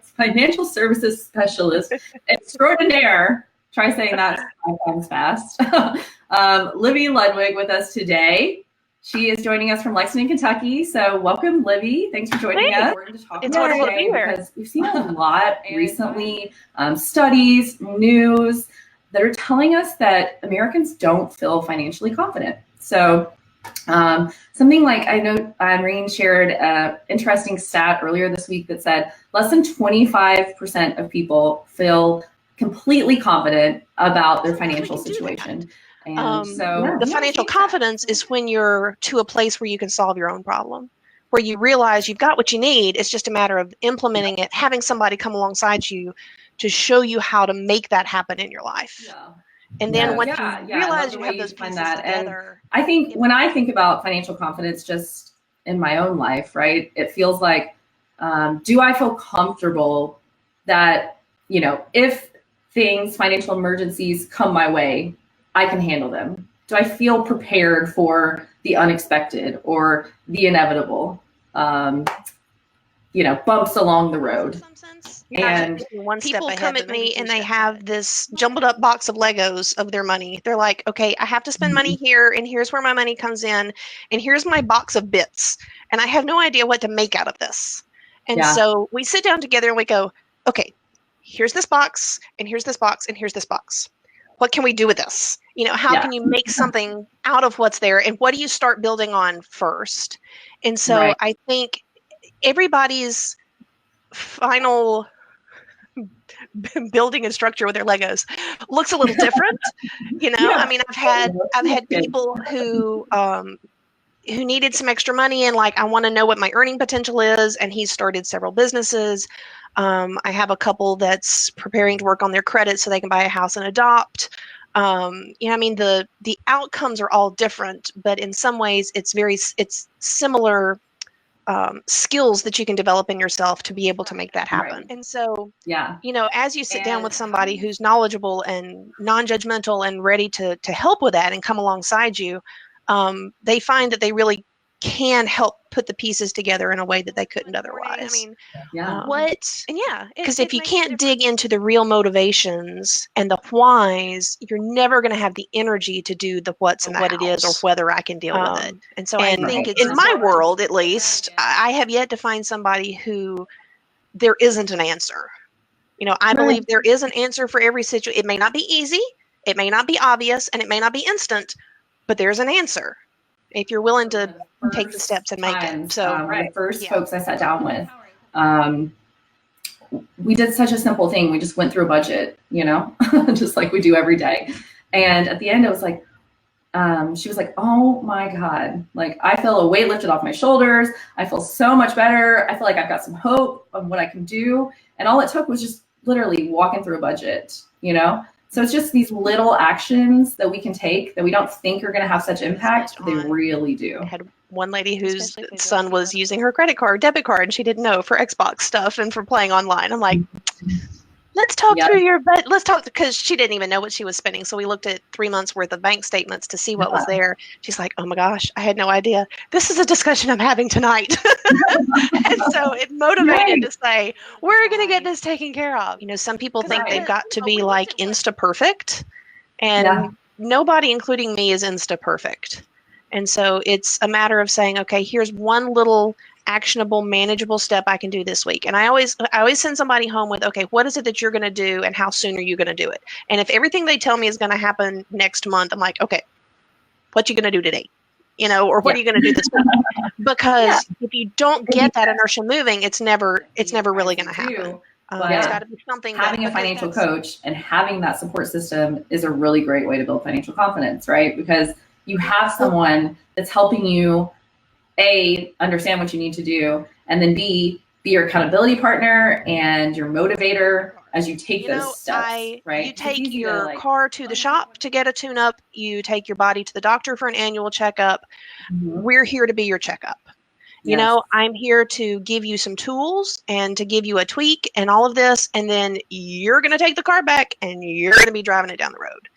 Financial Services Specialist Extraordinaire. Try saying that 5 times fast. Libby Ludwig with us today. She is joining us from Lexington, Kentucky. So welcome, Libby. Thanks for joining us. We're going to talk It's about wonderful to be here. because we've seen a lot recently, studies, news that are telling us that Americans don't feel financially confident. So something like, I know Irene shared an interesting stat earlier this week that said less than 25% of people feel completely confident about their financial situation. And the financial confidence is when you're to a place where you can solve your own problem, where you realize you've got what you need. It's just a matter of implementing it, having somebody come alongside you to show you how to make that happen in your life. And then once you realize you have those pieces together. And I think when I think about financial confidence just in my own life, right, it feels like, do I feel comfortable that, you know, if financial emergencies come my way, I can handle them? Do I feel prepared for the unexpected or the inevitable, bumps along the road? And people come at me and they have this jumbled up box of Legos of their money. They're like, okay, I have to spend money here, and here's where my money comes in, and here's my box of bits, and I have no idea what to make out of this. And so we sit down together and we go, okay, here's this box, and here's this box, and here's this box. What can we do with this? You know, how can you make something out of what's there, and what do you start building on first? And so I think everybody's final building and structure with their Legos looks a little different. I mean, I've had people who needed some extra money and like, I want to know what my earning potential is. And he's started several businesses. I have a couple that's preparing to work on their credit so they can buy a house and adopt. I mean, the outcomes are all different, but in some ways it's similar skills that you can develop in yourself to be able to make that happen. Right. And so, as you sit down with somebody who's knowledgeable and non-judgmental and ready to help with that and come alongside you, they find that they really can help put the pieces together in a way that they couldn't otherwise. I mean, because if you can't dig into the real motivations and the whys, you're never going to have the energy to do the what's and what it is or whether I can deal with it. And so I think in my world, at least, I have yet to find somebody who there isn't an answer. I believe there is an answer for every situation. It may not be easy, it may not be obvious, and it may not be instant, but there's an answer if you're willing to take the steps and make it. So the first folks I sat down with, we did such a simple thing. We just went through a budget, just like we do every day. And at the end, it was like, she was like, oh my God, like I feel a weight lifted off my shoulders. I feel so much better. I feel like I've got some hope of what I can do. And all it took was just literally walking through a budget, So it's just these little actions that we can take that we don't think are going to have such impact, but they really do. I had one lady whose son was using her debit card, and she didn't know for Xbox stuff and for playing online. I'm like, let's talk through let's talk, because she didn't even know what she was spending. So we looked at 3 months worth of bank statements to see what was there. She's like, oh my gosh, I had no idea. This is a discussion I'm having tonight. And so it motivated to say, we're going to get this taken care of. Some people think they've got to be like Insta perfect, and nobody, including me, is Insta perfect. And so it's a matter of saying, okay, here's one little actionable, manageable step I can do this week. And I always send somebody home with, okay, what is it that you're going to do and how soon are you going to do it? And if everything they tell me is going to happen next month, I'm like, okay, what you going to do today? Or what are you going to do this week? Because if you don't get that inertia moving, it's never really going to happen. It's got to be something. Having a financial coach and having that support system is a really great way to build financial confidence, right? Because you have someone that's helping you, A, understand what you need to do, and then B, be your accountability partner and your motivator as you take those steps, right? You take your car to the shop to get a tune-up. You take your body to the doctor for an annual checkup. Mm-hmm. We're here to be your checkup. I'm here to give you some tools and to give you a tweak and all of this, and then you're going to take the car back and you're going to be driving it down the road.